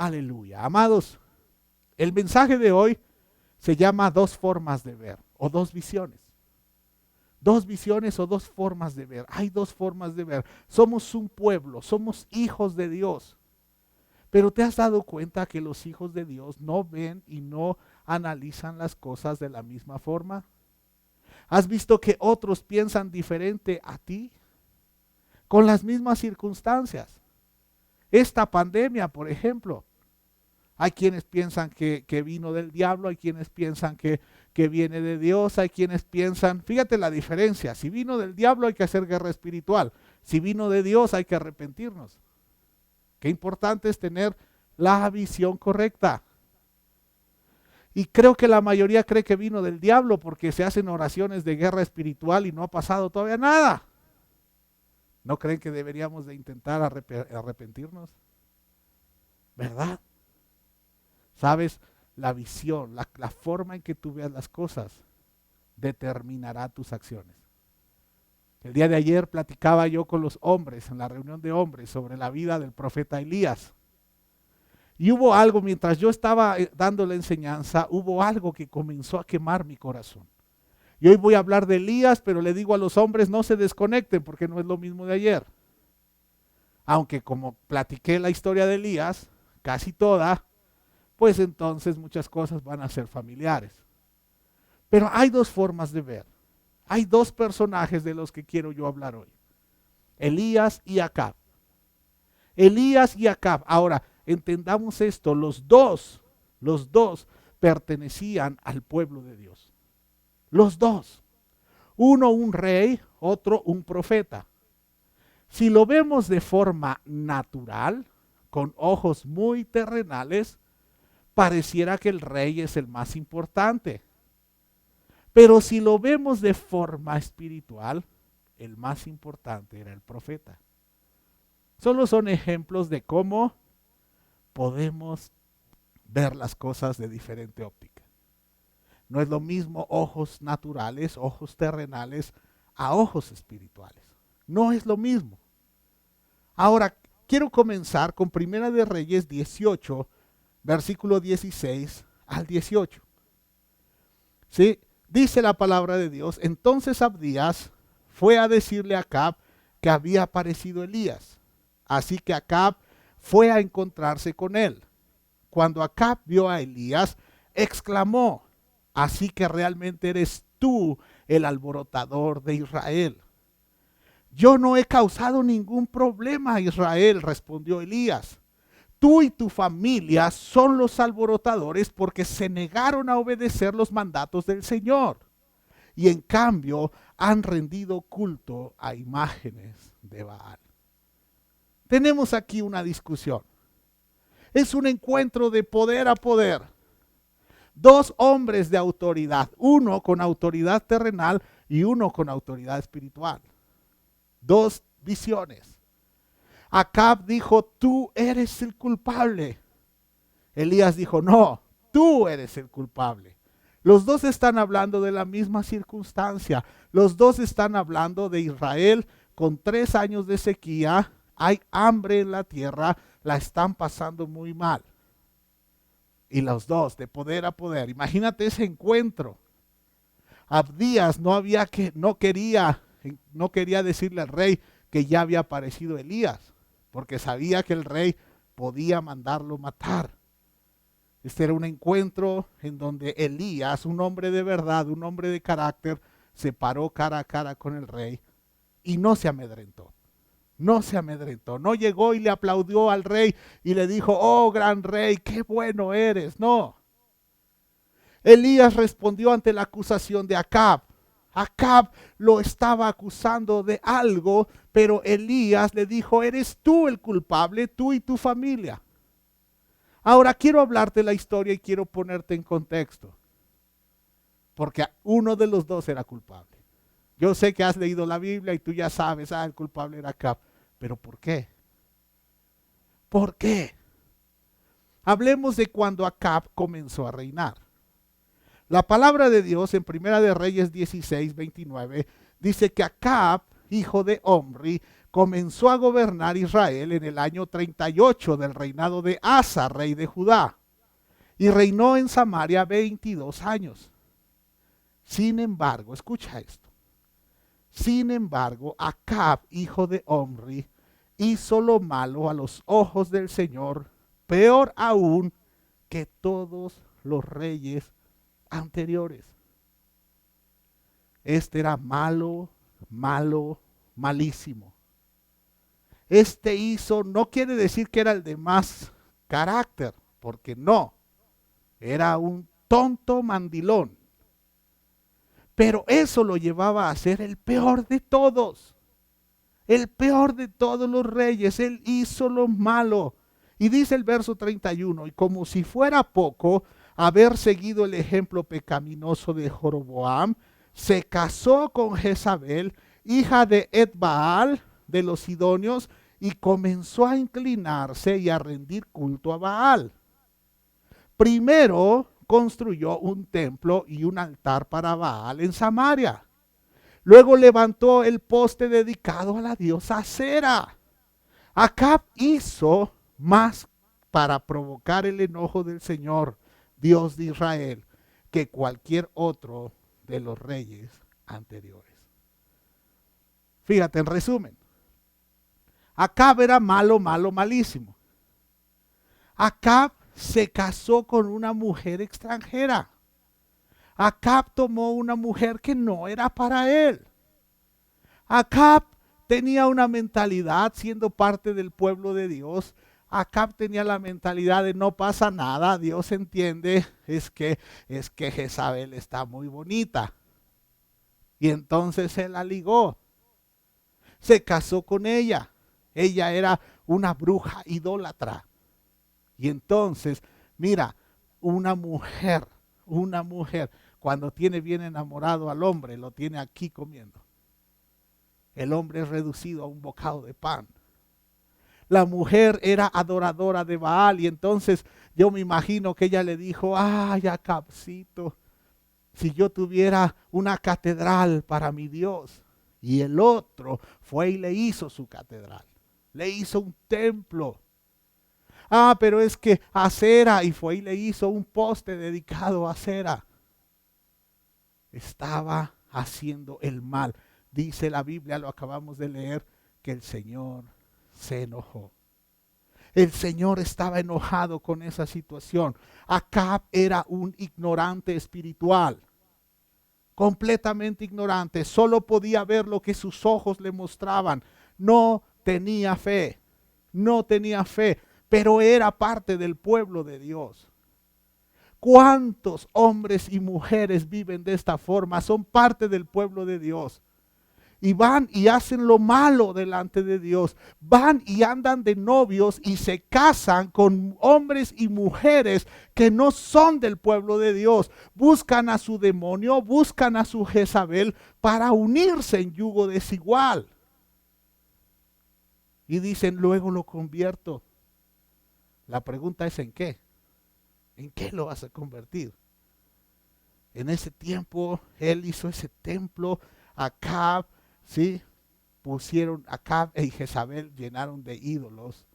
Aleluya. Amados, el mensaje de hoy se llama dos formas de ver o dos visiones. Dos visiones o dos formas de ver. Hay dos formas de ver. Somos un pueblo, somos hijos de Dios. Pero ¿te has dado cuenta que los hijos de Dios no ven y no analizan las cosas de la misma forma? ¿Has visto que otros piensan diferente a ti? Con las mismas circunstancias. Esta pandemia, por ejemplo. Hay quienes piensan que vino del diablo, hay quienes piensan que viene de Dios, hay quienes piensan, fíjate la diferencia, si vino del diablo hay que hacer guerra espiritual, si vino de Dios hay que arrepentirnos. Qué importante es tener la visión correcta. Y creo que la mayoría cree que vino del diablo porque se hacen oraciones de guerra espiritual y no ha pasado todavía nada. ¿No creen que deberíamos de intentar arrepentirnos? ¿Verdad? ¿Sabes? La visión, la forma en que tú veas las cosas determinará tus acciones. El día de ayer platicaba yo con los hombres, en la reunión de hombres, sobre la vida del profeta Elías. Y hubo algo, mientras yo estaba dando la enseñanza, hubo algo que comenzó a quemar mi corazón. Y hoy voy a hablar de Elías, pero le digo a los hombres, no se desconecten porque no es lo mismo de ayer. Aunque como platiqué la historia de Elías, casi toda, pues entonces muchas cosas van a ser familiares. Pero hay dos formas de ver. Hay dos personajes de los que quiero yo hablar hoy. Elías y Acab. Elías y Acab. Ahora, entendamos esto, los dos pertenecían al pueblo de Dios. Los dos. Uno un rey, otro un profeta. Si lo vemos de forma natural, con ojos muy terrenales, pareciera que el rey es el más importante. Pero si lo vemos de forma espiritual, el más importante era el profeta. Solo son ejemplos de cómo podemos ver las cosas de diferente óptica. No es lo mismo ojos naturales, ojos terrenales, a ojos espirituales. No es lo mismo. Ahora, quiero comenzar con Primera de Reyes 18, versículo 16 al 18. ¿Sí? Dice la palabra de Dios, entonces Abdías fue a decirle a Acab que había aparecido Elías. Así que Acab fue a encontrarse con él. Cuando Acab vio a Elías, exclamó, así que realmente eres tú el alborotador de Israel. Yo no he causado ningún problema a Israel, respondió Elías. Tú y tu familia son los alborotadores porque se negaron a obedecer los mandatos del Señor. Y en cambio han rendido culto a imágenes de Baal. Tenemos aquí una discusión. Es un encuentro de poder a poder. Dos hombres de autoridad, uno con autoridad terrenal y uno con autoridad espiritual. Dos visiones. Acab dijo, tú eres el culpable. Elías dijo, no, tú eres el culpable. Los dos están hablando de la misma circunstancia. Los dos están hablando de Israel con 3 años de sequía. Hay hambre en la tierra, la están pasando muy mal. Y los dos, de poder a poder. Imagínate ese encuentro. Abdías no quería decirle al rey que ya había aparecido Elías, porque sabía que el rey podía mandarlo matar. Este era un encuentro en donde Elías, un hombre de verdad, un hombre de carácter, se paró cara a cara con el rey y no se amedrentó. No se amedrentó, no llegó y le aplaudió al rey y le dijo, oh gran rey, qué bueno eres. No. Elías respondió ante la acusación de Acab. Acab lo estaba acusando de algo, pero Elías le dijo, eres tú el culpable, tú y tu familia. Ahora quiero hablarte la historia y quiero ponerte en contexto, porque uno de los dos era culpable. Yo sé que has leído la Biblia y tú ya sabes, el culpable era Acab, pero ¿por qué? ¿Por qué? Hablemos de cuando Acab comenzó a reinar. La palabra de Dios en Primera de Reyes 16, 29 dice que Acab, hijo de Omri, comenzó a gobernar Israel en el año 38 del reinado de Asa, rey de Judá, y reinó en Samaria 22 años. Sin embargo, escucha esto. Sin embargo, Acab, hijo de Omri, hizo lo malo a los ojos del Señor, peor aún que todos los reyes anteriores. Este era malo, malísimo. Este hizo, no quiere decir que era el de más carácter, porque no, era un tonto mandilón. Pero eso lo llevaba a ser el peor de todos. El peor de todos los reyes. Él hizo lo malo. Y dice el verso 31, y como si fuera poco haber seguido el ejemplo pecaminoso de Jeroboam, se casó con Jezabel, hija de Etbaal, de los Sidonios, y comenzó a inclinarse y a rendir culto a Baal. Primero construyó un templo y un altar para Baal en Samaria. Luego levantó el poste dedicado a la diosa Acera. Acab hizo más para provocar el enojo del Señor, Dios de Israel, que cualquier otro de los reyes anteriores. Fíjate, en resumen, Acab era malo, malísimo. Acab se casó con una mujer extranjera. Acab tomó una mujer que no era para él. Acab tenía una mentalidad, siendo parte del pueblo de Dios. Acab tenía la mentalidad de no pasa nada, Dios entiende, es que Jezabel está muy bonita. Y entonces se la ligó. Se casó con ella. Ella era una bruja idólatra. Y entonces, mira, una mujer, cuando tiene bien enamorado al hombre, lo tiene aquí comiendo. El hombre es reducido a un bocado de pan. La mujer era adoradora de Baal y entonces yo me imagino que ella le dijo, ay, Acabcito, si yo tuviera una catedral para mi Dios. Y el otro fue y le hizo su catedral, le hizo un templo. Ah, pero es que Acera, y fue y le hizo un poste dedicado a Acera. Estaba haciendo el mal. Dice la Biblia, lo acabamos de leer, que el Señor se enojó. El Señor estaba enojado con esa situación. Acab era un ignorante espiritual. Completamente ignorante. Solo podía ver lo que sus ojos le mostraban. No tenía fe. No tenía fe. Pero era parte del pueblo de Dios. ¿Cuántos hombres y mujeres viven de esta forma? Son parte del pueblo de Dios. Y van y hacen lo malo delante de Dios. Van y andan de novios y se casan con hombres y mujeres que no son del pueblo de Dios. Buscan a su demonio, buscan a su Jezabel para unirse en yugo desigual. Y dicen, luego lo convierto. La pregunta es ¿en qué? ¿En qué lo vas a convertir? En ese tiempo, él hizo ese templo. Acab, ¿sí? Pusieron, Acab y Jezabel llenaron de ídolos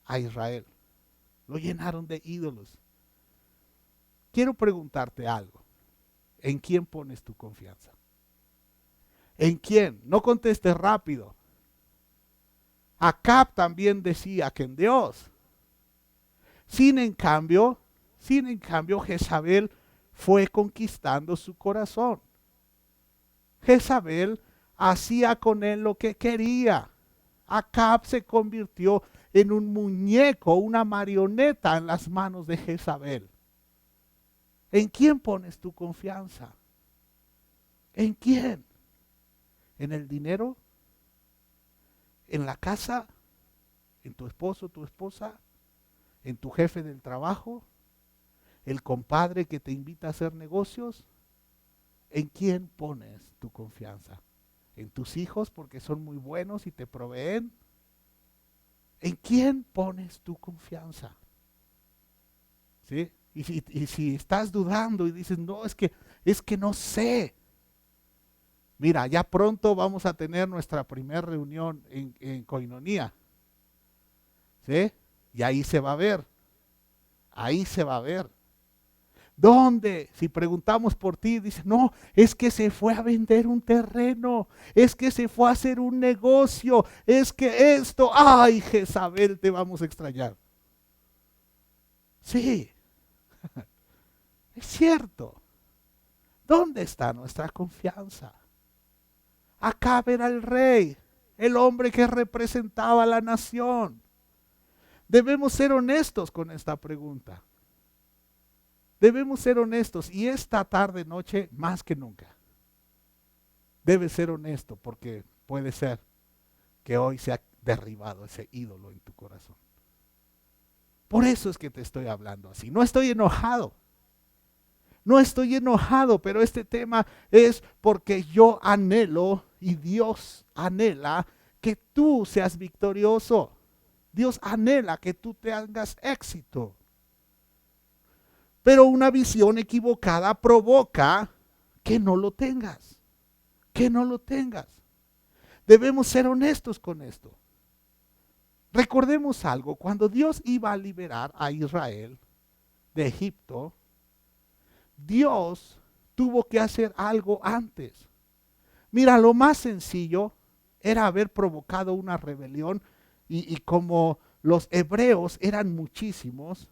a Israel. Lo llenaron de ídolos. Quiero preguntarte algo. ¿En quién pones tu confianza? ¿En quién? No contestes rápido. Acab también decía que en Dios. Sin en cambio, Jezabel fue conquistando su corazón. Jezabel hacía con él lo que quería. Acab se convirtió en un muñeco, una marioneta en las manos de Jezabel. ¿En quién pones tu confianza? ¿En quién? ¿En el dinero? ¿En la casa? ¿En tu esposo, tu esposa? ¿En tu jefe del trabajo? ¿El compadre que te invita a hacer negocios? ¿En quién pones tu confianza? ¿En tus hijos porque son muy buenos y te proveen? ¿En quién pones tu confianza? ¿Sí? Y si estás dudando y dices, no, es que no sé. Mira, ya pronto vamos a tener nuestra primera reunión en Koinonía. ¿Sí? Y ahí se va a ver. Ahí se va a ver. ¿Dónde? Si preguntamos por ti, dice, no, es que se fue a vender un terreno, es que se fue a hacer un negocio, es que esto, ay, Jezabel, te vamos a extrañar. Sí, es cierto. ¿Dónde está nuestra confianza? Acab era el rey, el hombre que representaba a la nación. Debemos ser honestos con esta pregunta. Debemos ser honestos y esta tarde, noche, más que nunca. Debes ser honesto porque puede ser que hoy se ha derribado ese ídolo en tu corazón. Por eso es que te estoy hablando así. No estoy enojado. No estoy enojado, pero este tema es porque yo anhelo y Dios anhela que tú seas victorioso. Dios anhela que tú tengas éxito. Pero una visión equivocada provoca que no lo tengas. Que no lo tengas. Debemos ser honestos con esto. Recordemos algo, cuando Dios iba a liberar a Israel de Egipto, Dios tuvo que hacer algo antes. Mira, lo más sencillo era haber provocado una rebelión y como los hebreos eran muchísimos,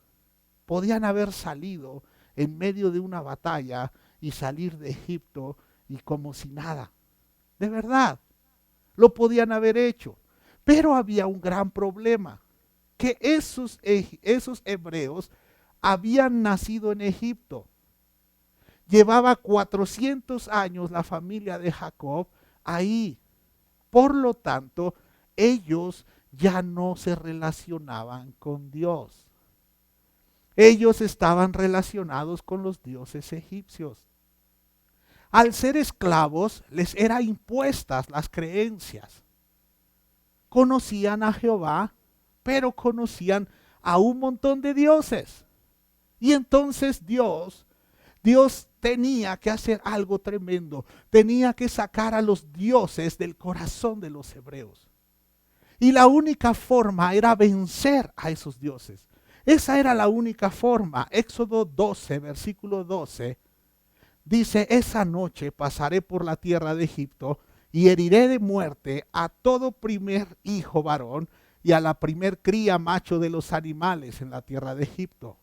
podían haber salido en medio de una batalla y salir de Egipto y como si nada. De verdad, lo podían haber hecho. Pero había un gran problema, que esos hebreos habían nacido en Egipto. Llevaba 400 años la familia de Jacob ahí. Por lo tanto, ellos ya no se relacionaban con Dios. Ellos estaban relacionados con los dioses egipcios. Al ser esclavos, les eran impuestas las creencias. Conocían a Jehová, pero conocían a un montón de dioses. Y entonces Dios tenía que hacer algo tremendo. Tenía que sacar a los dioses del corazón de los hebreos. Y la única forma era vencer a esos dioses. Esa era la única forma. Éxodo 12, versículo 12, dice, esa noche pasaré por la tierra de Egipto y heriré de muerte a todo primer hijo varón y a la primer cría macho de los animales en la tierra de Egipto.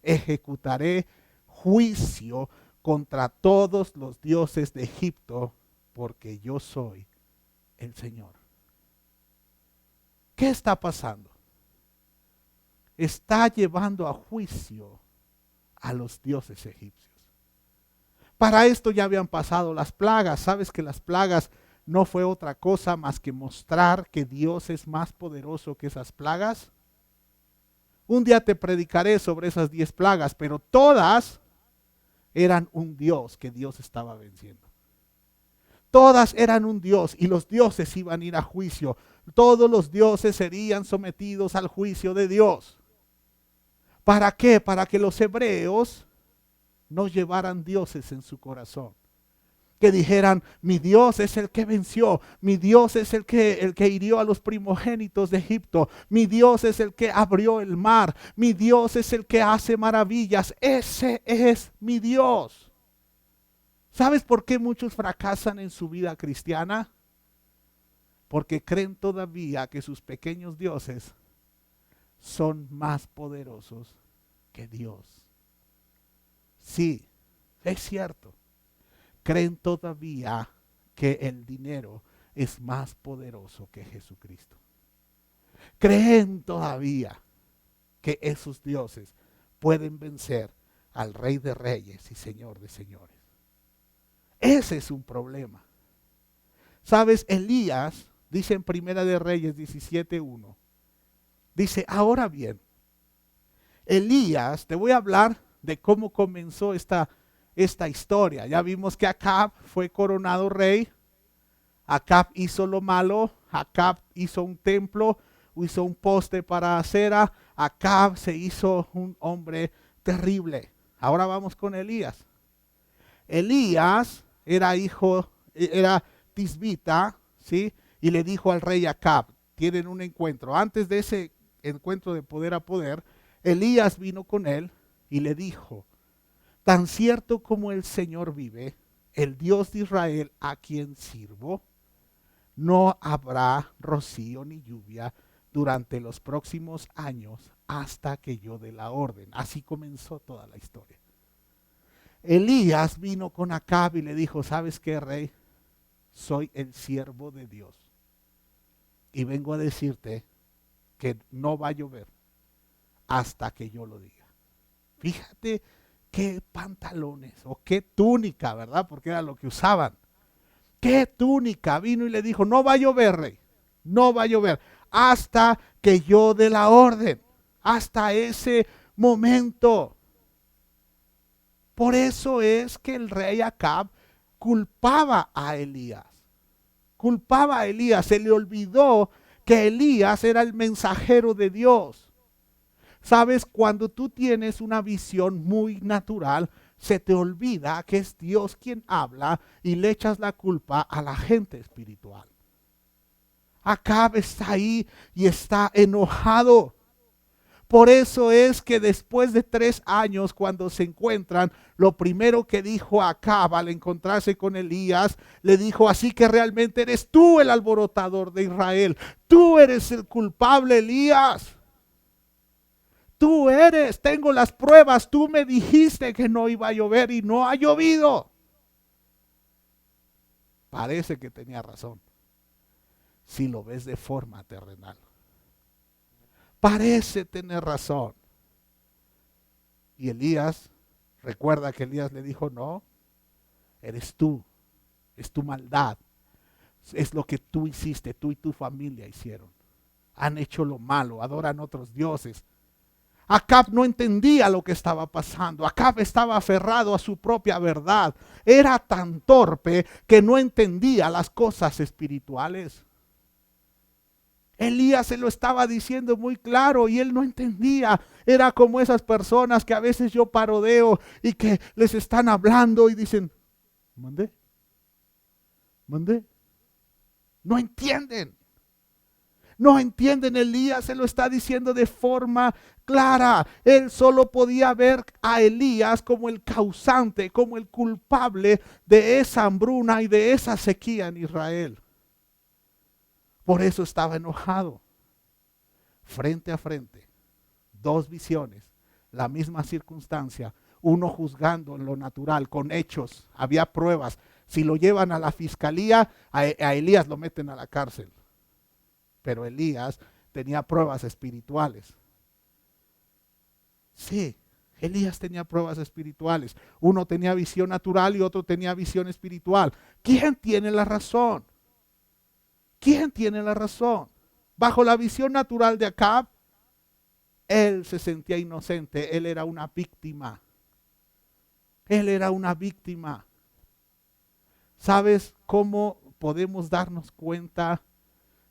Ejecutaré juicio contra todos los dioses de Egipto, porque yo soy el Señor. ¿Qué está pasando? Está llevando a juicio a los dioses egipcios. Para esto ya habían pasado las plagas. ¿Sabes que las plagas no fue otra cosa más que mostrar que Dios es más poderoso que esas plagas? Un día te predicaré sobre esas 10 plagas, pero todas eran un Dios que Dios estaba venciendo. Todas eran un Dios y los dioses iban a ir a juicio. Todos los dioses serían sometidos al juicio de Dios. ¿Para qué? Para que los hebreos no llevaran dioses en su corazón. Que dijeran, mi Dios es el que venció, mi Dios es el que hirió a los primogénitos de Egipto, mi Dios es el que abrió el mar, mi Dios es el que hace maravillas, ese es mi Dios. ¿Sabes por qué muchos fracasan en su vida cristiana? Porque creen todavía que sus pequeños dioses son más poderosos que Dios. Sí, es cierto. Creen todavía que el dinero es más poderoso que Jesucristo. Creen todavía que esos dioses pueden vencer al Rey de Reyes y Señor de Señores. Ese es un problema. ¿Sabes? Elías, dice en Primera de Reyes 17:1, dice, ahora bien, Elías, te voy a hablar de cómo comenzó esta historia. Ya vimos que Acab fue coronado rey. Acab hizo lo malo. Acab hizo un templo, hizo un poste para acera. Acab se hizo un hombre terrible. Ahora vamos con Elías. Elías era hijo era tisbita, ¿sí? Y le dijo al rey Acab, tienen un encuentro. Antes de ese encuentro de poder a poder, Elías vino con él y le dijo, tan cierto como el Señor vive, el Dios de Israel a quien sirvo, no habrá rocío ni lluvia durante los próximos años hasta que yo dé la orden. Así comenzó toda la historia. Elías vino con Acab y le dijo, ¿sabes qué, rey? Soy el siervo de Dios y vengo a decirte que no va a llover hasta que yo lo diga. Fíjate qué pantalones o qué túnica, ¿verdad? Porque era lo que usaban. ¿Qué túnica? Vino y le dijo, no va a llover, rey, no va a llover hasta que yo dé la orden, hasta ese momento. Por eso es que el rey Acab culpaba a Elías. Culpaba a Elías, se le olvidó que Elías era el mensajero de Dios. Sabes, cuando tú tienes una visión muy natural, se te olvida que es Dios quien habla y le echas la culpa a la gente espiritual. Acab está ahí y está enojado. Por eso es que después de 3 años, cuando se encuentran, lo primero que dijo Acab al encontrarse con Elías, le dijo, así que realmente eres tú el alborotador de Israel. Tú eres el culpable, Elías. Tú eres, tengo las pruebas, tú me dijiste que no iba a llover y no ha llovido. Parece que tenía razón, si lo ves de forma terrenal. Parece tener razón. Y Elías, recuerda que Elías le dijo, no, eres tú, es tu maldad, es lo que tú hiciste, tú y tu familia hicieron. Han hecho lo malo, adoran otros dioses. Acab no entendía lo que estaba pasando. Acab estaba aferrado a su propia verdad. Era tan torpe que no entendía las cosas espirituales. Elías se lo estaba diciendo muy claro y él no entendía. Era como esas personas que a veces yo parodeo y que les están hablando y dicen, mandé. No entienden. No entienden, Elías se lo está diciendo de forma clara. Él solo podía ver a Elías como el causante, como el culpable de esa hambruna y de esa sequía en Israel. Por eso estaba enojado. Frente a frente, 2 visiones, la misma circunstancia, uno juzgando en lo natural, con hechos, había pruebas. Si lo llevan a la fiscalía, a Elías lo meten a la cárcel. Pero Elías tenía pruebas espirituales. Sí, Elías tenía pruebas espirituales. Uno tenía visión natural y otro tenía visión espiritual. ¿Quién tiene la razón? ¿Quién tiene la razón? Bajo la visión natural de Acab, él se sentía inocente. Él era una víctima. Él era una víctima. ¿Sabes cómo podemos darnos cuenta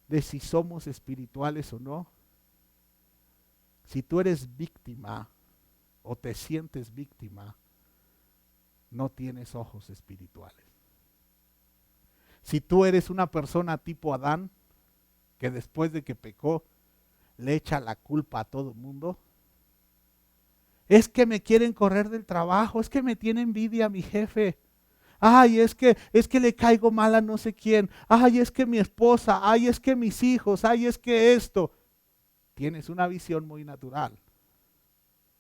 de si somos espirituales o no? Si tú eres víctima o te sientes víctima, no tienes ojos espirituales. Si tú eres una persona tipo Adán, que después de que pecó, le echa la culpa a todo el mundo. Es que me quieren correr del trabajo, es que me tiene envidia mi jefe. Ay, es que le caigo mal a no sé quién. Ay, es que mi esposa, ay, es que mis hijos, ay, es que esto. Tienes una visión muy natural.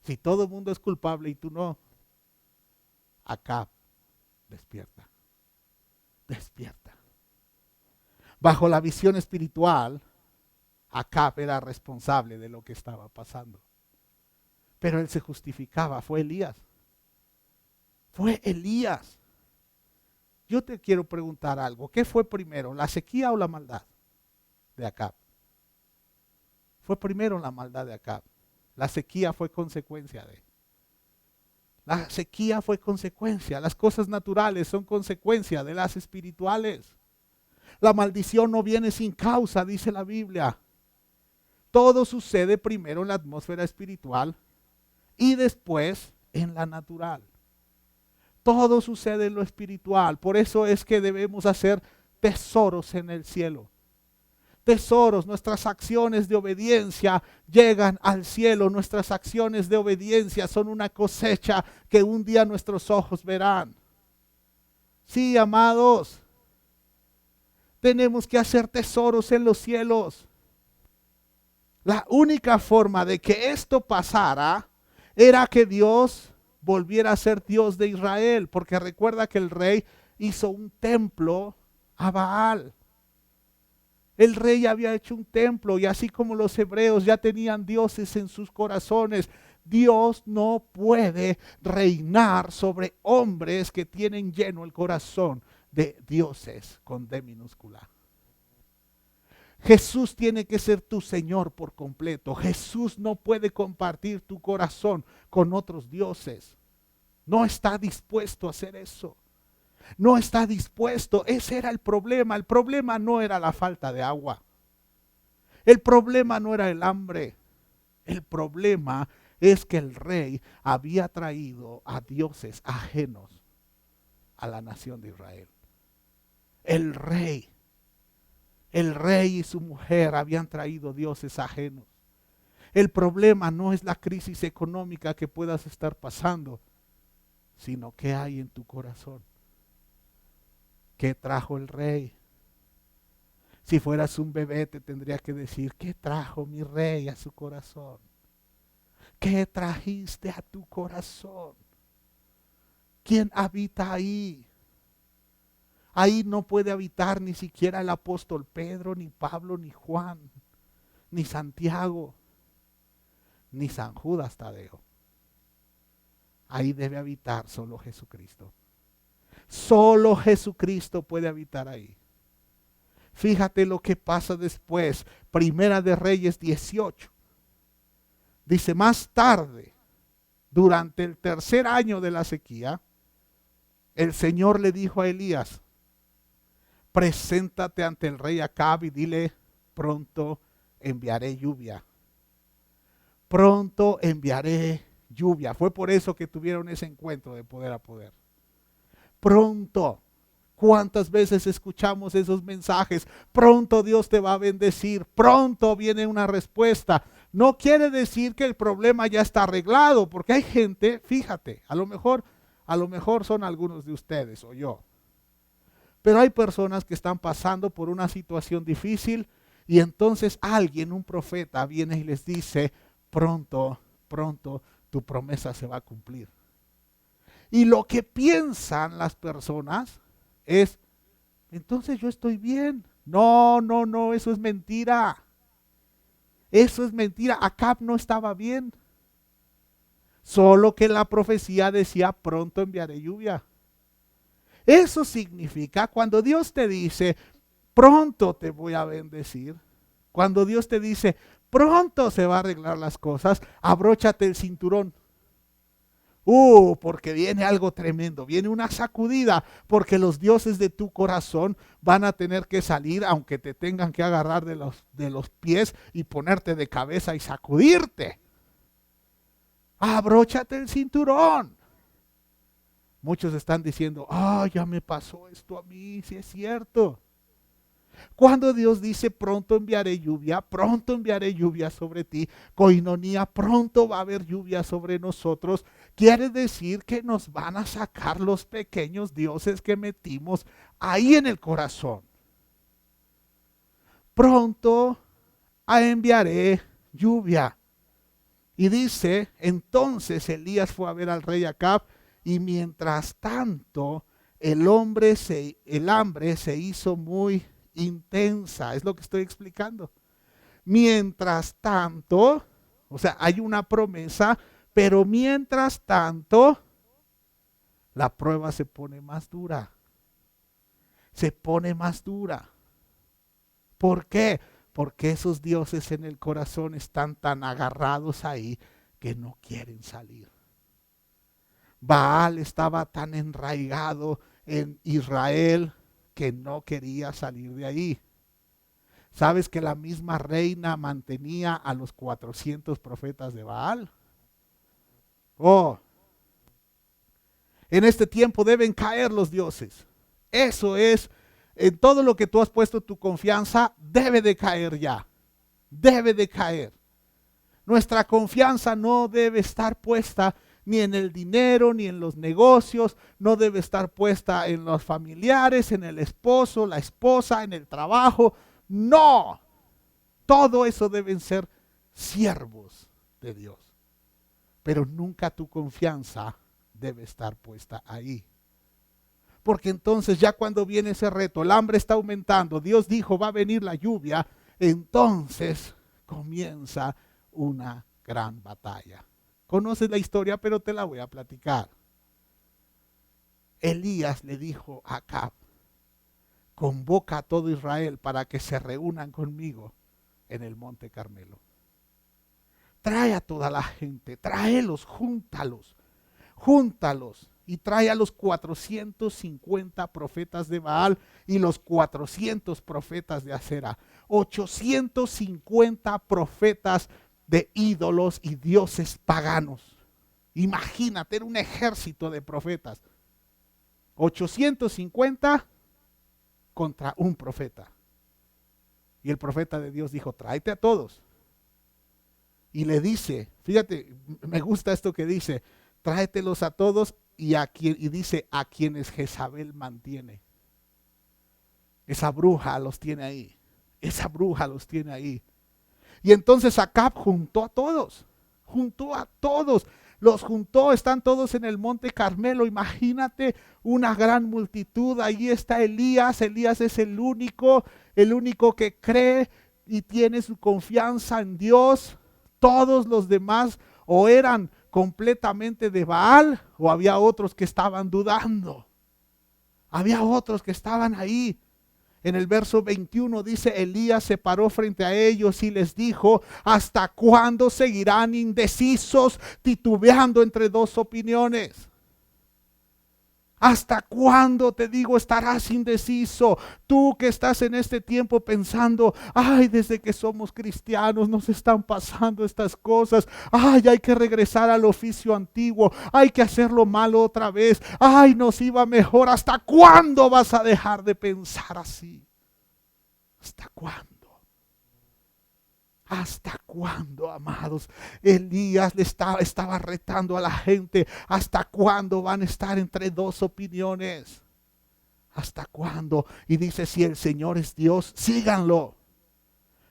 Si todo el mundo es culpable y tú no, Acab, despierta. Despierta. Bajo la visión espiritual, Acab era responsable de lo que estaba pasando. Pero él se justificaba, fue Elías. Fue Elías. Yo te quiero preguntar algo. ¿Qué fue primero, la sequía o la maldad de Acab? Fue primero la maldad de Acab. La sequía fue consecuencia de. La sequía fue consecuencia. Las cosas naturales son consecuencia de las espirituales. La maldición no viene sin causa, dice la Biblia. Todo sucede primero en la atmósfera espiritual y después en la natural. Todo sucede en lo espiritual. Por eso es que debemos hacer tesoros en el cielo. Tesoros, nuestras acciones de obediencia llegan al cielo. Nuestras acciones de obediencia son una cosecha que un día nuestros ojos verán. Sí, amados, tenemos que hacer tesoros en los cielos. La única forma de que esto pasara era que Dios volviera a ser Dios de Israel, porque recuerda que el rey hizo un templo a Baal. El rey había hecho un templo y así como los hebreos ya tenían dioses en sus corazones, Dios no puede reinar sobre hombres que tienen lleno el corazón de dioses con D minúscula. Jesús tiene que ser tu Señor por completo. Jesús no puede compartir tu corazón con otros dioses. No está dispuesto a hacer eso. No está dispuesto. Ese era el problema. El problema no era la falta de agua. El problema no era el hambre. El problema es que el rey había traído a dioses ajenos a la nación de Israel. El rey y su mujer habían traído dioses ajenos. El problema no es la crisis económica que puedas estar pasando, sino qué hay en tu corazón. ¿Qué trajo el rey? Si fueras un bebé te tendría que decir, ¿qué trajo mi rey a su corazón? ¿Qué trajiste a tu corazón? ¿Quién habita ahí? Ahí no puede habitar ni siquiera el apóstol Pedro, ni Pablo, ni Juan, ni Santiago, ni San Judas Tadeo. Ahí debe habitar solo Jesucristo. Solo Jesucristo puede habitar ahí. Fíjate lo que pasa después. Primera de Reyes 18. Dice, más tarde, durante el tercer año de la sequía, el Señor le dijo a Elías, preséntate ante el rey Acab y dile, pronto enviaré lluvia. Pronto enviaré lluvia. Fue por eso que tuvieron ese encuentro de poder a poder. Pronto. ¿Cuántas veces escuchamos esos mensajes? Pronto Dios te va a bendecir. Pronto viene una respuesta. No quiere decir que el problema ya está arreglado, porque hay gente, fíjate, a lo mejor son algunos de ustedes o yo. Pero hay personas que están pasando por una situación difícil y entonces alguien, un profeta, viene y les dice, pronto tu promesa se va a cumplir. Y lo que piensan las personas es, entonces yo estoy bien. No, eso es mentira. Eso es mentira. Acab no estaba bien. Solo que la profecía decía, pronto enviaré lluvia. Eso significa cuando Dios te dice, pronto te voy a bendecir. Cuando Dios te dice, pronto se va a arreglar las cosas, abróchate el cinturón. Porque viene algo tremendo, viene una sacudida, porque los dioses de tu corazón van a tener que salir, aunque te tengan que agarrar de los pies y ponerte de cabeza y sacudirte. Abróchate el cinturón. Muchos están diciendo, ya me pasó esto a mí, sí es cierto. Cuando Dios dice, pronto enviaré lluvia sobre ti, coinonía, pronto va a haber lluvia sobre nosotros, quiere decir que nos van a sacar los pequeños dioses que metimos ahí en el corazón. Pronto enviaré lluvia. Y dice, entonces Elías fue a ver al rey Acab y mientras tanto el hambre se hizo muy intensa, es lo que estoy explicando. Mientras tanto, o sea, hay una promesa, pero mientras tanto, la prueba se pone más dura. Se pone más dura. ¿Por qué? Porque esos dioses en el corazón están tan agarrados ahí que no quieren salir. Baal estaba tan enraigado en Israel que no quería salir de ahí. ¿Sabes que la misma reina mantenía a los 400 profetas de Baal? En este tiempo deben caer los dioses. Eso es, en todo lo que tú has puesto tu confianza, debe de caer ya. Debe de caer. Nuestra confianza no debe estar puesta ni en el dinero, ni en los negocios, no debe estar puesta en los familiares, en el esposo, la esposa, en el trabajo. No, todo eso deben ser siervos de Dios. Pero nunca tu confianza debe estar puesta ahí. Porque entonces ya cuando viene ese reto, el hambre está aumentando, Dios dijo va a venir la lluvia, entonces comienza una gran batalla. Conoces la historia, pero te la voy a platicar. Elías le dijo a Acab, convoca a todo Israel para que se reúnan conmigo en el monte Carmelo. Trae a toda la gente, tráelos, júntalos y trae a los 450 profetas de Baal y los 400 profetas de Acera. 850 profetas de ídolos y dioses paganos. Imagínate, era un ejército de profetas. 850 contra un profeta. Y el profeta de Dios dijo, tráete a todos. Y le dice, fíjate, me gusta esto que dice, tráetelos a todos y dice a quienes Jezabel mantiene. Esa bruja los tiene ahí. Esa bruja los tiene ahí. Y entonces Acab juntó a todos. Los juntó, están todos en el monte Carmelo. Imagínate una gran multitud. Ahí está Elías. Elías es el único que cree y tiene su confianza en Dios. Todos los demás o eran completamente de Baal o había otros que estaban dudando. Había otros que estaban ahí. En el verso 21 dice, Elías se paró frente a ellos y les dijo, ¿hasta cuándo seguirán indecisos, titubeando entre dos opiniones? ¿Hasta cuándo, te digo, estarás indeciso? Tú que estás en este tiempo pensando, ay, desde que somos cristianos nos están pasando estas cosas. Ay, hay que regresar al oficio antiguo. Hay que hacerlo malo otra vez. Ay, nos iba mejor. ¿Hasta cuándo vas a dejar de pensar así? ¿Hasta cuándo? ¿Hasta cuándo, amados? Elías le estaba retando a la gente. ¿Hasta cuándo van a estar entre dos opiniones? ¿Hasta cuándo? Y dice, si el Señor es Dios, síganlo.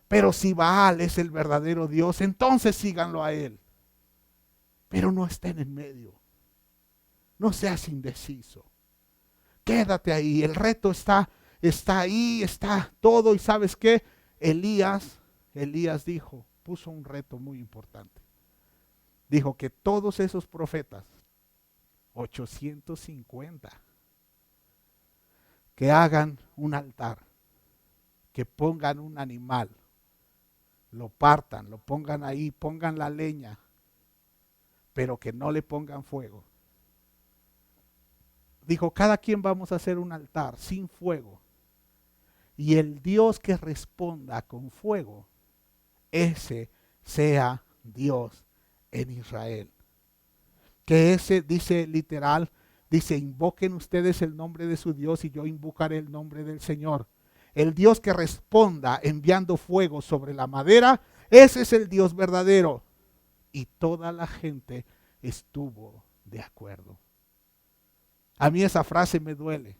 Pero si Baal es el verdadero Dios, entonces síganlo a él. Pero no estén en medio. No seas indeciso. Quédate ahí. El reto está ahí, está todo. ¿Y sabes qué? Elías dijo, puso un reto muy importante. Dijo que todos esos profetas, 850, que hagan un altar, que pongan un animal, lo partan, lo pongan ahí, pongan la leña, pero que no le pongan fuego. Dijo, cada quien vamos a hacer un altar sin fuego. Y el Dios que responda con fuego, ese sea Dios en Israel. Que ese, dice literal, dice, invoquen ustedes el nombre de su Dios y yo invocaré el nombre del Señor. El Dios que responda enviando fuego sobre la madera, ese es el Dios verdadero. Y toda la gente estuvo de acuerdo. A mí esa frase me duele.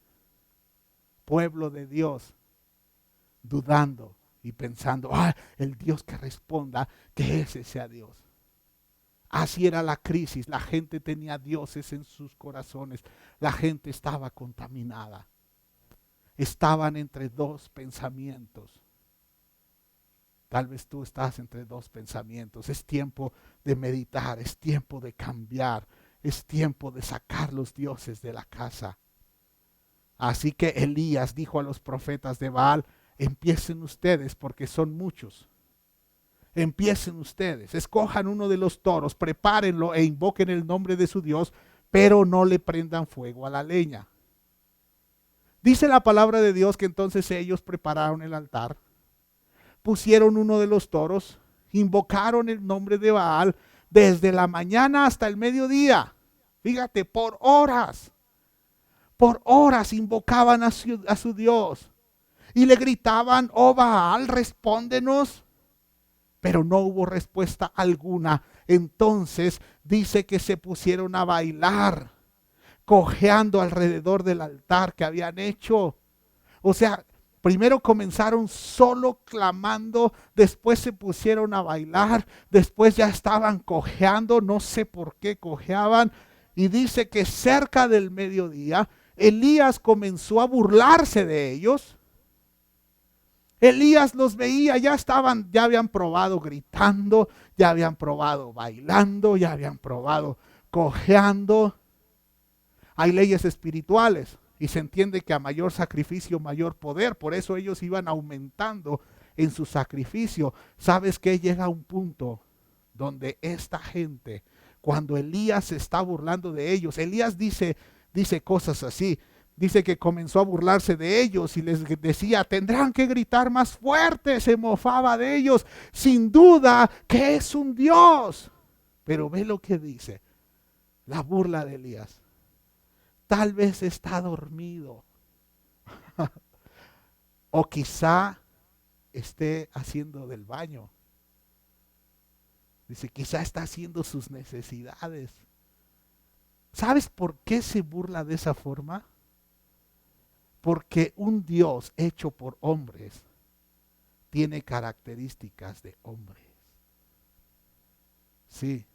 Pueblo de Dios, dudando y pensando, el Dios que responda, que ese sea Dios. Así era la crisis, la gente tenía dioses en sus corazones, la gente estaba contaminada. Estaban entre dos pensamientos. Tal vez tú estás entre dos pensamientos. Es tiempo de meditar, es tiempo de cambiar, es tiempo de sacar los dioses de la casa. Así que Elías dijo a los profetas de Baal, empiecen ustedes porque son muchos. Empiecen ustedes, escojan uno de los toros, prepárenlo e invoquen el nombre de su Dios, pero no le prendan fuego a la leña. Dice la palabra de Dios que entonces ellos prepararon el altar, pusieron uno de los toros, invocaron el nombre de Baal desde la mañana hasta el mediodía. Fíjate, por horas invocaban a su Dios. Y le gritaban, oh Baal, respóndenos. Pero no hubo respuesta alguna. Entonces dice que se pusieron a bailar, cojeando alrededor del altar que habían hecho. O sea, primero comenzaron solo clamando, después se pusieron a bailar, después ya estaban cojeando, no sé por qué cojeaban. Y dice que cerca del mediodía, Elías comenzó a burlarse de ellos. Elías los veía, ya habían probado gritando, ya habían probado bailando, ya habían probado cojeando. Hay leyes espirituales y se entiende que a mayor sacrificio, mayor poder. Por eso ellos iban aumentando en su sacrificio. ¿Sabes qué? Llega un punto donde esta gente, cuando Elías se está burlando de ellos, Elías dice cosas así. Dice que comenzó a burlarse de ellos y les decía, tendrán que gritar más fuerte. Se mofaba de ellos. Sin duda que es un Dios. Pero ve lo que dice la burla de Elías. Tal vez está dormido. O quizá esté haciendo del baño. Dice, quizá está haciendo sus necesidades. ¿Sabes por qué se burla de esa forma? Porque un Dios hecho por hombres tiene características de hombres. Sí.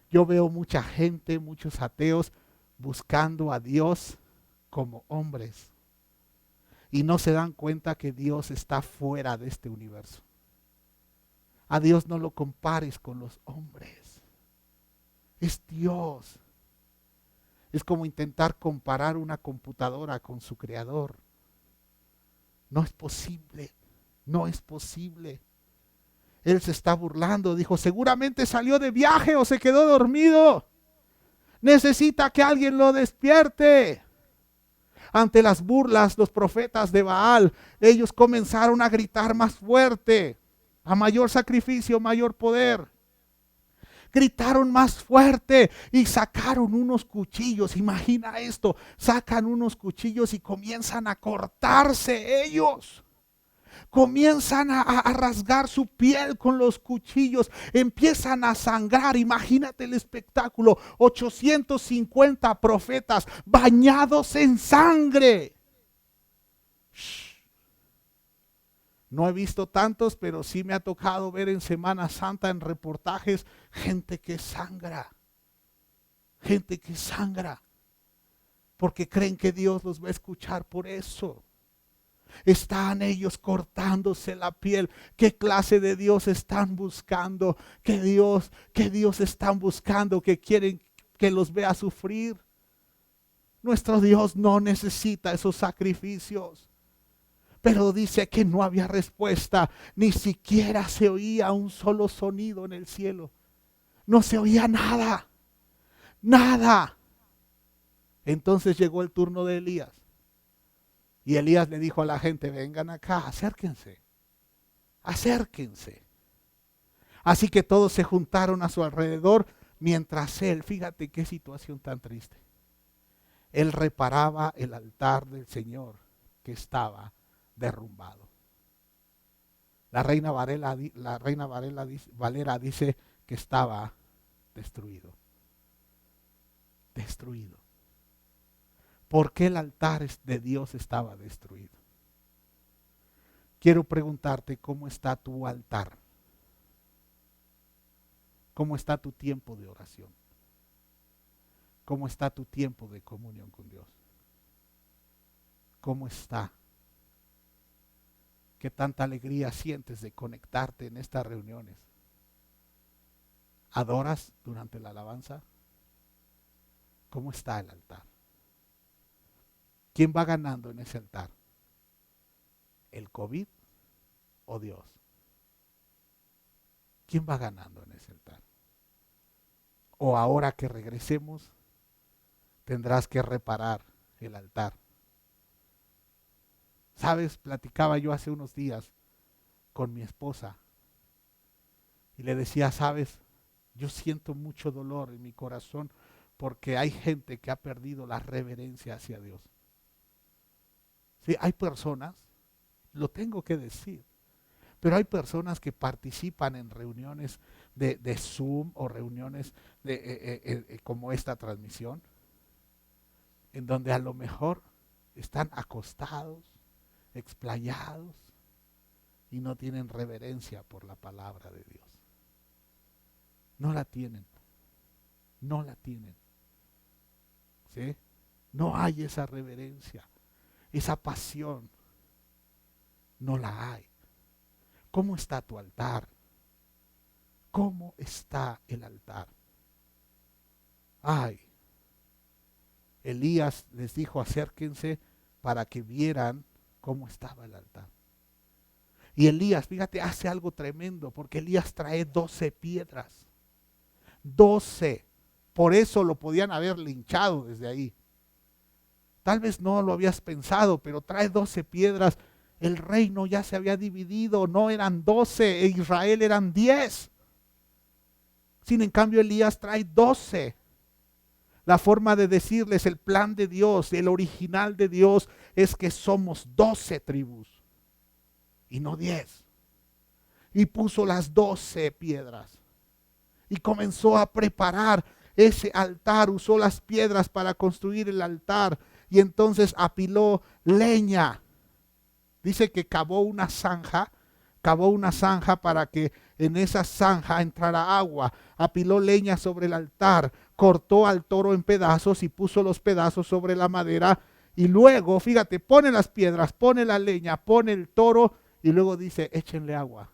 Yo veo mucha gente, muchos ateos, buscando a Dios como hombres. Y no se dan cuenta que Dios está fuera de este universo. A Dios no lo compares con los hombres. Es Dios. Es como intentar comparar una computadora con su creador. No es posible. No es posible. Él se está burlando. Dijo, seguramente salió de viaje o se quedó dormido. Necesita que alguien lo despierte. Ante las burlas, los profetas de Baal, ellos comenzaron a gritar más fuerte. A mayor sacrificio, mayor poder. Gritaron más fuerte y sacaron unos cuchillos. Imagina esto, sacan unos cuchillos y comienzan a cortarse ellos. Comienzan a rasgar su piel con los cuchillos, empiezan a sangrar. Imagínate el espectáculo, 850 profetas bañados en sangre. No he visto tantos, pero sí me ha tocado ver en Semana Santa en reportajes gente que sangra. Gente que sangra. Porque creen que Dios los va a escuchar por eso. Están ellos cortándose la piel. ¿Qué clase de Dios están buscando? ¿Qué Dios están buscando que quieren que los vea sufrir? Nuestro Dios no necesita esos sacrificios. Pero dice que no había respuesta, ni siquiera se oía un solo sonido en el cielo. No se oía nada, nada. Entonces llegó el turno de Elías. Y Elías le dijo a la gente, vengan acá, acérquense, acérquense. Así que todos se juntaron a su alrededor, mientras él, fíjate qué situación tan triste. Él reparaba el altar del Señor que estaba derrumbado. La reina Valera dice que estaba destruido. Destruido. ¿Por qué el altar de Dios estaba destruido? Quiero preguntarte cómo está tu altar. ¿Cómo está tu tiempo de oración? ¿Cómo está tu tiempo de comunión con Dios? ¿Cómo está? ¿Qué tanta alegría sientes de conectarte en estas reuniones? ¿Adoras durante la alabanza? ¿Cómo está el altar? ¿Quién va ganando en ese altar? ¿El COVID o Dios? ¿Quién va ganando en ese altar? O ahora que regresemos, tendrás que reparar el altar. ¿Sabes? Platicaba yo hace unos días con mi esposa y le decía, ¿sabes? Yo siento mucho dolor en mi corazón porque hay gente que ha perdido la reverencia hacia Dios. Sí, hay personas, lo tengo que decir, pero hay personas que participan en reuniones de Zoom o reuniones como esta transmisión, en donde a lo mejor están acostados, explayados y no tienen reverencia por la palabra de Dios. No la tienen, no la tienen. ¿Sí? No hay esa reverencia, esa pasión, no la hay. ¿Cómo está tu altar? ¿Cómo está el altar? Ay, Elías les dijo, acérquense para que vieran cómo estaba el altar. Y Elías, fíjate, hace algo tremendo, porque Elías trae 12 piedras. 12. Por eso lo podían haber linchado desde ahí. Tal vez no lo habías pensado, pero trae 12 piedras. El reino ya se había dividido, no eran 12, e Israel eran 10. Sin en cambio, Elías trae 12. La forma de decirles el plan de Dios, el original de Dios, es que somos 12 tribus y no 10. Y puso las 12 piedras y comenzó a preparar ese altar, usó las piedras para construir el altar y entonces apiló leña. Dice que cavó una zanja para que en esa zanja entrara agua. Apiló leña sobre el altar, cortó al toro en pedazos y puso los pedazos sobre la madera. Y luego, fíjate, pone las piedras, pone la leña, pone el toro y luego dice, échenle agua.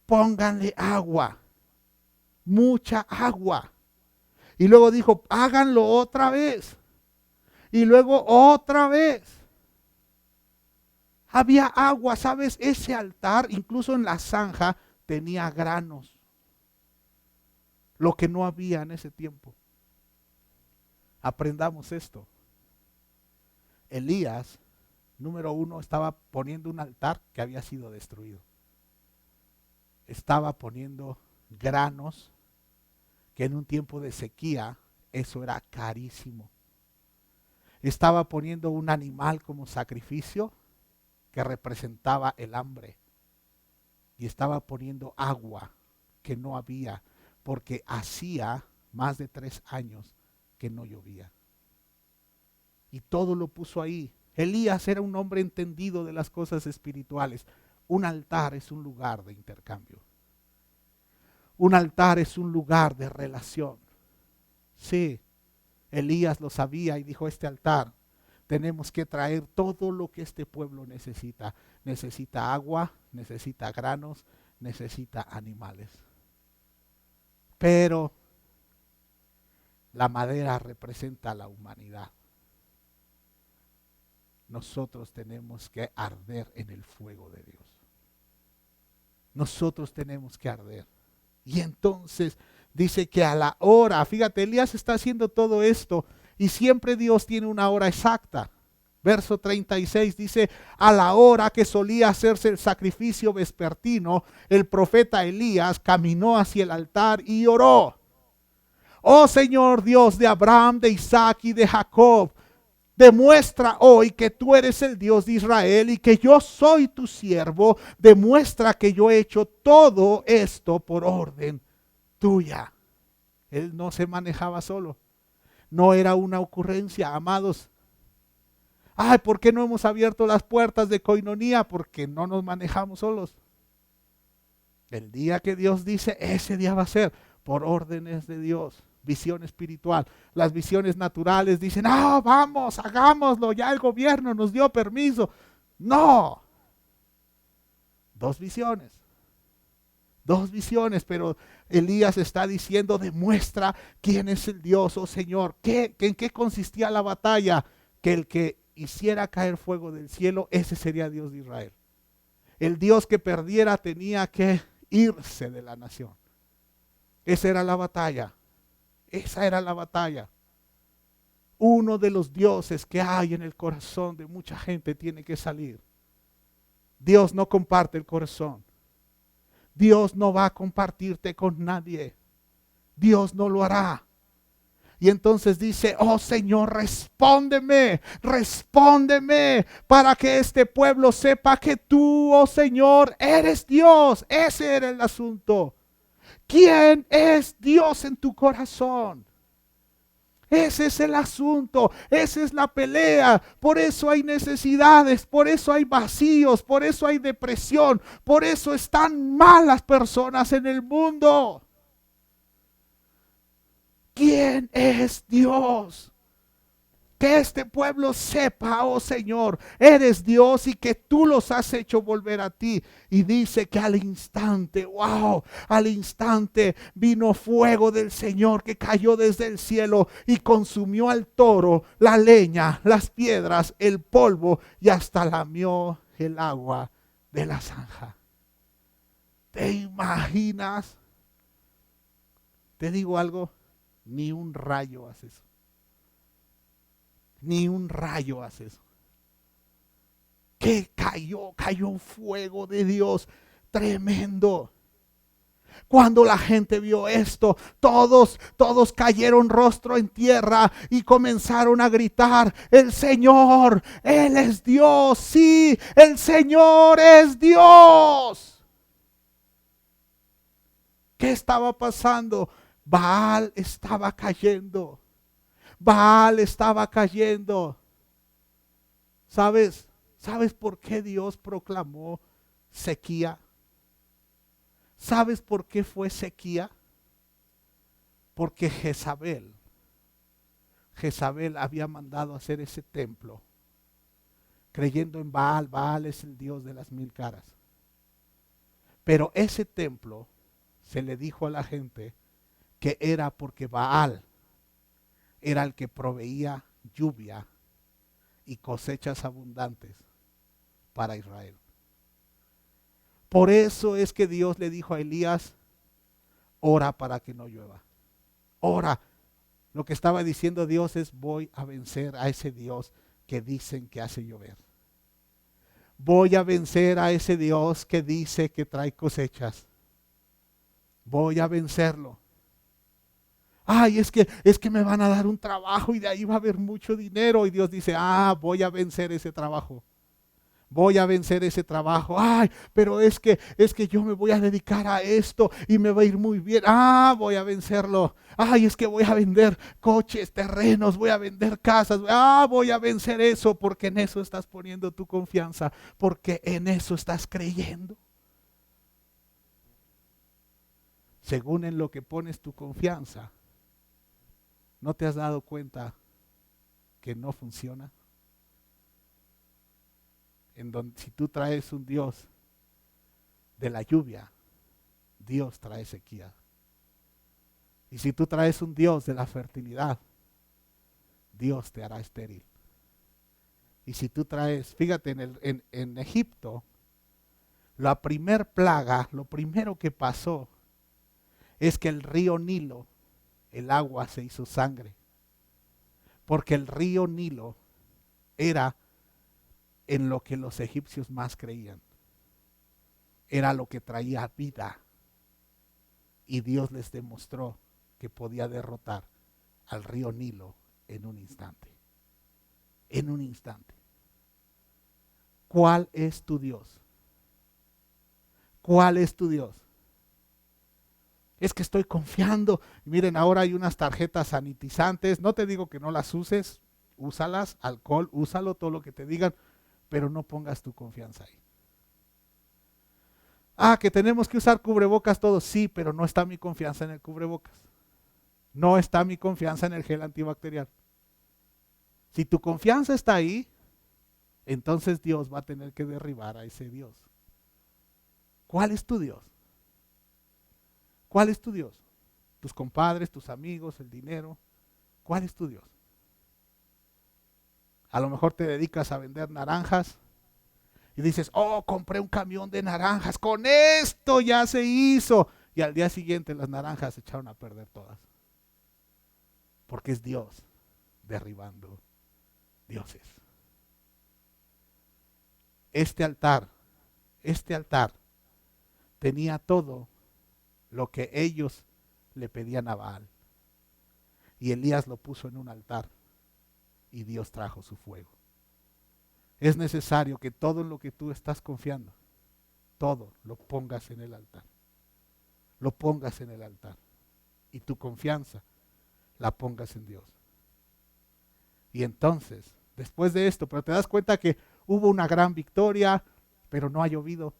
Pónganle agua, mucha agua. Y luego dijo, háganlo otra vez. Y luego otra vez. Había agua, ¿sabes? Ese altar, incluso en la zanja, tenía granos. Lo que no había en ese tiempo. Aprendamos esto. Elías, número 1, estaba poniendo un altar que había sido destruido. Estaba poniendo granos, que en un tiempo de sequía, eso era carísimo. Estaba poniendo un animal como sacrificio, que representaba el hambre. Y estaba poniendo agua que no había, porque hacía más de 3 años que no llovía. Y todo lo puso ahí. Elías era un hombre entendido de las cosas espirituales. Un altar es un lugar de intercambio. Un altar es un lugar de relación. Sí, Elías lo sabía y dijo, este altar tenemos que traer todo lo que este pueblo necesita. Necesita agua, necesita granos, necesita animales. Pero la madera representa a la humanidad. Nosotros tenemos que arder en el fuego de Dios. Nosotros tenemos que arder. Y entonces dice que a la hora, fíjate, Elías está haciendo todo esto y siempre Dios tiene una hora exacta. Verso 36 dice, a la hora que solía hacerse el sacrificio vespertino, el profeta Elías caminó hacia el altar y oró. Oh Señor Dios de Abraham, de Isaac y de Jacob, demuestra hoy que tú eres el Dios de Israel y que yo soy tu siervo. Demuestra que yo he hecho todo esto por orden tuya. Él no se manejaba solo. No era una ocurrencia, amados. Ay, ¿por qué no hemos abierto las puertas de Coinonía? Porque no nos manejamos solos. El día que Dios dice, ese día va a ser por órdenes de Dios. Visión espiritual. Las visiones naturales dicen, ah, vamos, hagámoslo, ya el gobierno nos dio permiso. No. 2 visiones. 2 visiones, pero Elías está diciendo, demuestra quién es el Dios, oh Señor. ¿En qué consistía la batalla? Que el que hiciera caer fuego del cielo, ese sería Dios de Israel. El Dios que perdiera tenía que irse de la nación. Esa era la batalla. Esa era la batalla. Uno de los dioses que hay en el corazón de mucha gente tiene que salir. Dios no comparte el corazón. Dios no va a compartirte con nadie. Dios no lo hará. Y entonces dice, oh Señor, respóndeme, respóndeme, para que este pueblo sepa que tú, oh Señor, eres Dios. Ese era el asunto. ¿Quién es Dios en tu corazón? Ese es el asunto, esa es la pelea. Por eso hay necesidades, por eso hay vacíos, por eso hay depresión, por eso están malas personas en el mundo. ¿Quién es Dios? Que este pueblo sepa, oh Señor, eres Dios y que tú los has hecho volver a ti. Y dice que al instante, wow, al instante vino fuego del Señor que cayó desde el cielo y consumió al toro, la leña, las piedras, el polvo y hasta lamió el agua de la zanja. ¿Te imaginas? Te digo algo, ni un rayo hace eso. Ni un rayo hace eso. Que cayó un fuego de Dios tremendo. Cuando la gente vio esto, todos cayeron rostro en tierra y comenzaron a gritar, el Señor, Él es Dios, sí, el Señor es Dios. ¿Qué estaba pasando? Baal estaba cayendo. Baal estaba cayendo. ¿Sabes por qué Dios proclamó sequía? ¿Sabes por qué fue sequía? Porque Jezabel había mandado hacer ese templo, creyendo en Baal. Baal es el Dios de las 1000 caras. Pero ese templo se le dijo a la gente que era porque Baal era el que proveía lluvia y cosechas abundantes para Israel. Por eso es que Dios le dijo a Elías, ora para que no llueva. Ora. Lo que estaba diciendo Dios es, voy a vencer a ese Dios que dicen que hace llover. Voy a vencer a ese Dios que dice que trae cosechas. Voy a vencerlo. Ay, es que me van a dar un trabajo y de ahí va a haber mucho dinero. Y Dios dice, voy a vencer ese trabajo. Voy a vencer ese trabajo. Ay, pero es que yo me voy a dedicar a esto y me va a ir muy bien. Voy a vencerlo. Ay, es que voy a vender coches, terrenos, voy a vender casas. Voy a vencer eso, porque en eso estás poniendo tu confianza, porque en eso estás creyendo. Según en lo que pones tu confianza, ¿no te has dado cuenta que no funciona? En donde si tú traes un Dios de la lluvia, Dios trae sequía. Y si tú traes un Dios de la fertilidad, Dios te hará estéril. Y si tú traes, fíjate, en Egipto, la primer plaga, lo primero que pasó es que el río Nilo, el agua se hizo sangre. Porque el río Nilo era en lo que los egipcios más creían. Era lo que traía vida. Y Dios les demostró que podía derrotar al río Nilo en un instante. En un instante. ¿Cuál es tu Dios? ¿Cuál es tu Dios? Es que estoy confiando. Miren, ahora hay unas tarjetas sanitizantes. No te digo que no las uses. Úsalas, alcohol, úsalo, todo lo que te digan. Pero no pongas tu confianza ahí. Que tenemos que usar cubrebocas todos. Sí, pero no está mi confianza en el cubrebocas. No está mi confianza en el gel antibacterial. Si tu confianza está ahí, entonces Dios va a tener que derribar a ese Dios. ¿Cuál es tu Dios? ¿Cuál es tu Dios? Tus compadres, tus amigos, el dinero. ¿Cuál es tu Dios? A lo mejor te dedicas a vender naranjas y dices, compré un camión de naranjas, con esto ya se hizo. Y al día siguiente las naranjas se echaron a perder todas. Porque es Dios derribando dioses. Este altar tenía todo lo que ellos le pedían a Baal. Y Elías lo puso en un altar y Dios trajo su fuego. Es necesario que todo en lo que tú estás confiando, todo lo pongas en el altar. Lo pongas en el altar. Y tu confianza la pongas en Dios. Y entonces, después de esto, pero te das cuenta que hubo una gran victoria, pero no ha llovido.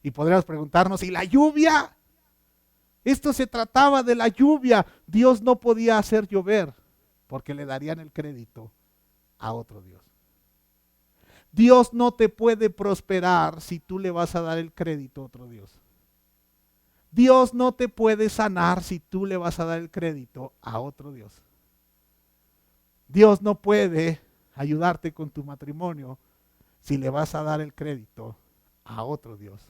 Y podríamos preguntarnos, ¿y la lluvia? Esto se trataba de la lluvia. Dios no podía hacer llover porque le darían el crédito a otro Dios. Dios no te puede prosperar si tú le vas a dar el crédito a otro Dios. Dios no te puede sanar si tú le vas a dar el crédito a otro Dios. Dios no puede ayudarte con tu matrimonio si le vas a dar el crédito a otro Dios.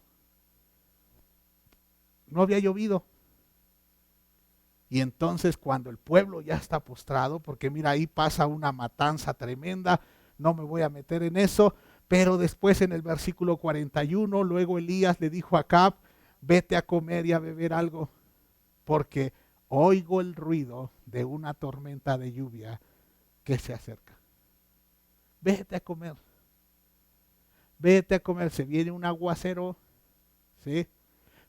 No había llovido. Y entonces cuando el pueblo ya está postrado, porque mira, ahí pasa una matanza tremenda, no me voy a meter en eso, pero después en el versículo 41, luego Elías le dijo a Acab, vete a comer y a beber algo, porque oigo el ruido de una tormenta de lluvia que se acerca. Vete a comer. Vete a comer, se viene un aguacero, ¿sí?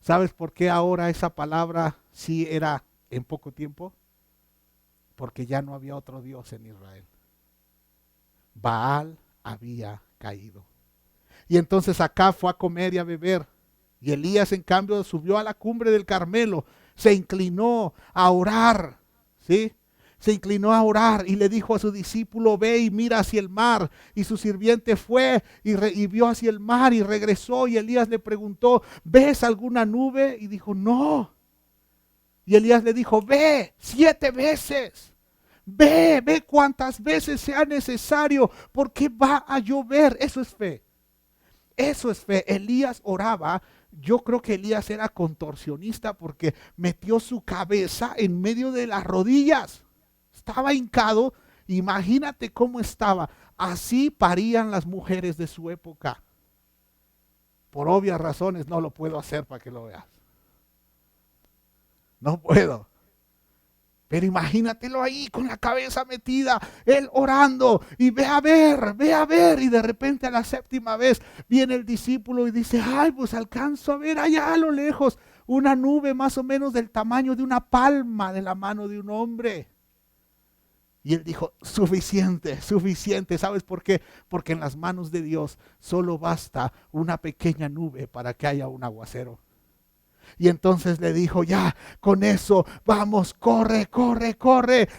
¿Sabes por qué ahora esa palabra sí era en poco tiempo? Porque ya no había otro Dios en Israel. Baal había caído. Y entonces Acab fue a comer y a beber. Y Elías, en cambio, subió a la cumbre del Carmelo, se inclinó a orar, ¿sí? Se inclinó a orar y le dijo a su discípulo, ve y mira hacia el mar. Y su sirviente fue y vio hacia el mar y regresó. Y Elías le preguntó, ¿ves alguna nube? Y dijo, no. Y Elías le dijo, ve 7 veces. Ve cuantas veces sea necesario, porque va a llover. Eso es fe. Eso es fe. Elías oraba. Yo creo que Elías era contorsionista porque metió su cabeza en medio de las rodillas. Estaba hincado. Imagínate cómo estaba. Así parían las mujeres de su época. Por obvias razones no lo puedo hacer para que lo veas. No puedo. Pero imagínatelo ahí con la cabeza metida, él orando y ve a ver. Y de repente a la 7ª vez viene el discípulo y dice, ay, pues alcanzo a ver allá a lo lejos una nube más o menos del tamaño de una palma de la mano de un hombre. Y él dijo, suficiente. ¿Sabes por qué? Porque en las manos de Dios solo basta una pequeña nube para que haya un aguacero. Y entonces le dijo, ya, con eso, vamos, corre.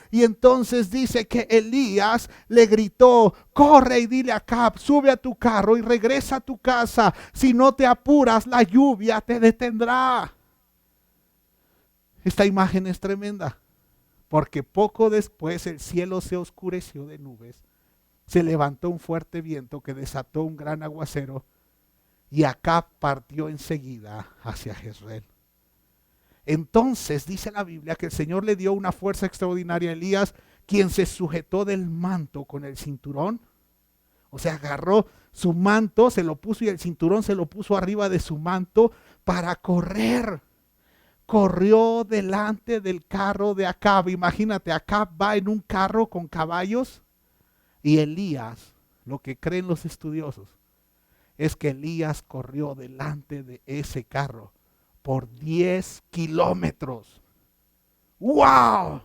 Y entonces dice que Elías le gritó, corre y dile a Acab, sube a tu carro y regresa a tu casa. Si no te apuras, la lluvia te detendrá. Esta imagen es tremenda, porque poco después el cielo se oscureció de nubes. Se levantó un fuerte viento que desató un gran aguacero. Y Acab partió enseguida hacia Jezreel. Entonces dice la Biblia que el Señor le dio una fuerza extraordinaria a Elías, quien se sujetó del manto con el cinturón. O sea, agarró su manto, se lo puso y el cinturón se lo puso arriba de su manto para correr. Corrió delante del carro de Acab. Imagínate, Acab va en un carro con caballos y Elías, lo que creen los estudiosos, es que Elías corrió delante de ese carro por 10 kilómetros. ¡Wow!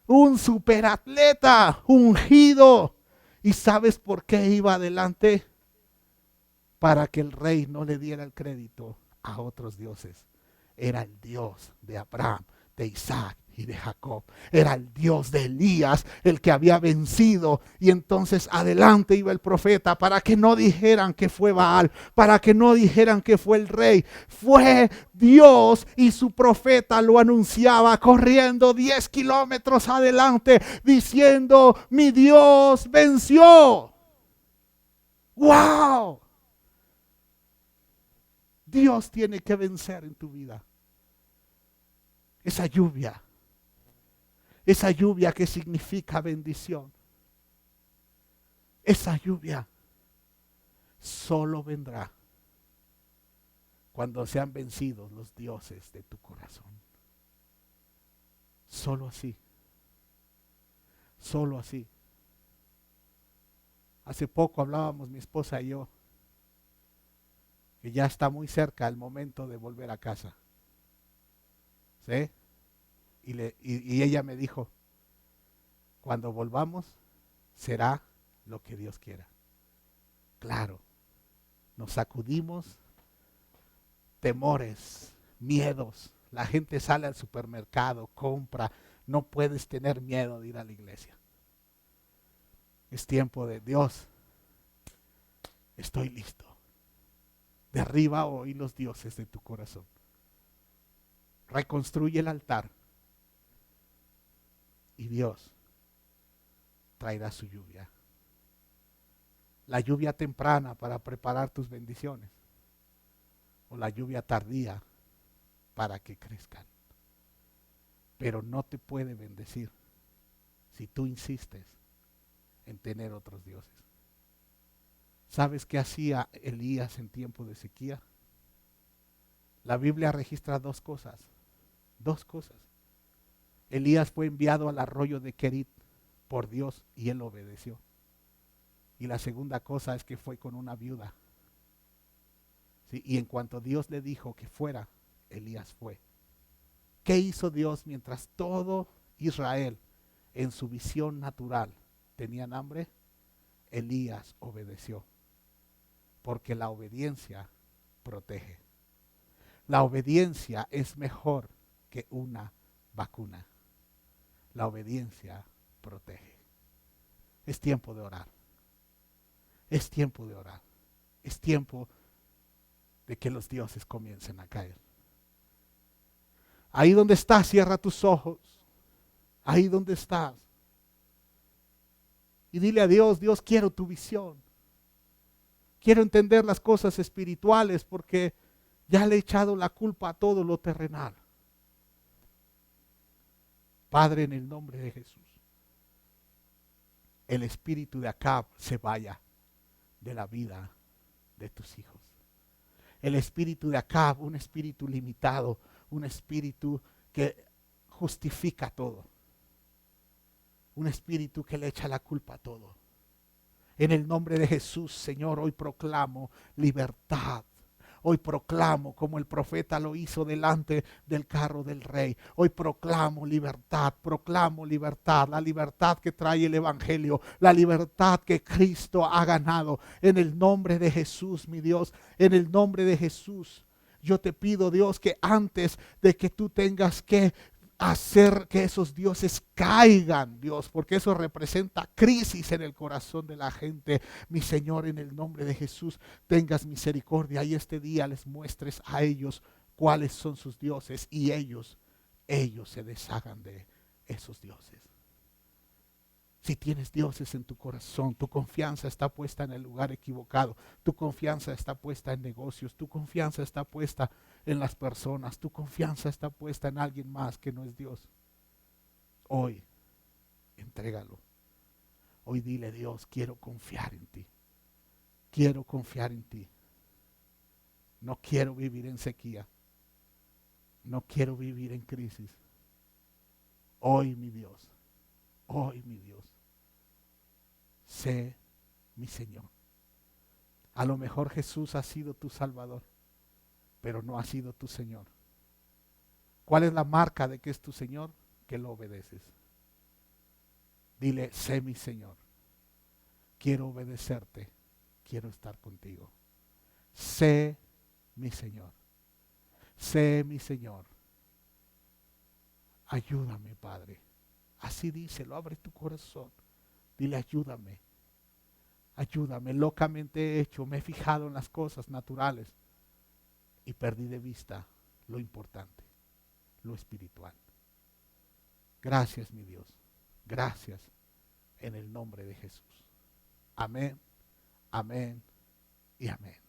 Un superatleta ungido. ¿Y sabes por qué iba adelante? Para que el rey no le diera el crédito a otros dioses. Era el Dios de Abraham, de Isaac y de Jacob. Era el Dios de Elías el que había vencido. Y entonces adelante iba el profeta para que no dijeran que fue Baal, para que no dijeran que fue el rey. Fue Dios y su profeta lo anunciaba corriendo 10 kilómetros adelante diciendo, mi Dios venció. ¡Wow! Dios tiene que vencer en tu vida. Esa lluvia que significa bendición. Esa lluvia solo vendrá cuando sean vencidos los dioses de tu corazón. Solo así. Solo así. Hace poco hablábamos mi esposa y yo que ya está muy cerca el momento de volver a casa. ¿Sí? Y ella me dijo, cuando volvamos será lo que Dios quiera. Claro, nos sacudimos temores, miedos. La gente sale al supermercado, compra, no puedes tener miedo de ir a la iglesia. Es tiempo de Dios, estoy listo. Derriba hoy los dioses de tu corazón. Reconstruye el altar y Dios traerá su lluvia. La lluvia temprana para preparar tus bendiciones o la lluvia tardía para que crezcan. Pero no te puede bendecir si tú insistes en tener otros dioses. ¿Sabes qué hacía Elías en tiempo de sequía? La Biblia registra dos cosas. Elías fue enviado al arroyo de Kerit por Dios y él obedeció. Y la segunda cosa es que fue con una viuda. ¿Sí? Y en cuanto Dios le dijo que fuera, Elías fue. ¿Qué hizo Dios mientras todo Israel en su visión natural tenían hambre? Elías obedeció. Porque la obediencia protege. La obediencia es mejor que una vacuna. La obediencia protege. Es tiempo de orar. Es tiempo de orar. Es tiempo de que los dioses comiencen a caer. Ahí donde estás, cierra tus ojos. Ahí donde estás. Y dile a Dios, Dios, quiero tu visión. Quiero entender las cosas espirituales porque ya le he echado la culpa a todo lo terrenal. Padre, en el nombre de Jesús, el espíritu de Acab se vaya de la vida de tus hijos. El espíritu de Acab, un espíritu limitado, un espíritu que justifica todo. Un espíritu que le echa la culpa a todo. En el nombre de Jesús, Señor, hoy proclamo libertad. Hoy proclamo, como el profeta lo hizo delante del carro del rey. Hoy proclamo libertad, la libertad que trae el evangelio, la libertad que Cristo ha ganado. En el nombre de Jesús, mi Dios, en el nombre de Jesús. Yo te pido, Dios, que antes de que tú tengas que hacer que esos dioses caigan, Dios, porque eso representa crisis en el corazón de la gente. Mi Señor, en el nombre de Jesús, tengas misericordia y este día les muestres a ellos cuáles son sus dioses y ellos se deshagan de esos dioses. Si tienes dioses en tu corazón, tu confianza está puesta en el lugar equivocado, tu confianza está puesta en negocios, tu confianza está puesta en las personas, tu confianza está puesta en alguien más que no es Dios. Hoy, entrégalo. Hoy dile, Dios, quiero confiar en ti. Quiero confiar en ti. No quiero vivir en sequía. No quiero vivir en crisis. Hoy, mi Dios, sé mi Señor. A lo mejor Jesús ha sido tu Salvador, pero no ha sido tu Señor. ¿Cuál es la marca de que es tu Señor? Que lo obedeces. Dile, sé mi Señor. Quiero obedecerte. Quiero estar contigo. Sé mi Señor. Sé mi Señor. Ayúdame, Padre. Así díselo, abre tu corazón. Dile, ayúdame. Ayúdame, locamente he hecho, me he fijado en las cosas naturales y perdí de vista lo importante, lo espiritual. Gracias, mi Dios. Gracias en el nombre de Jesús. Amén, amén y amén.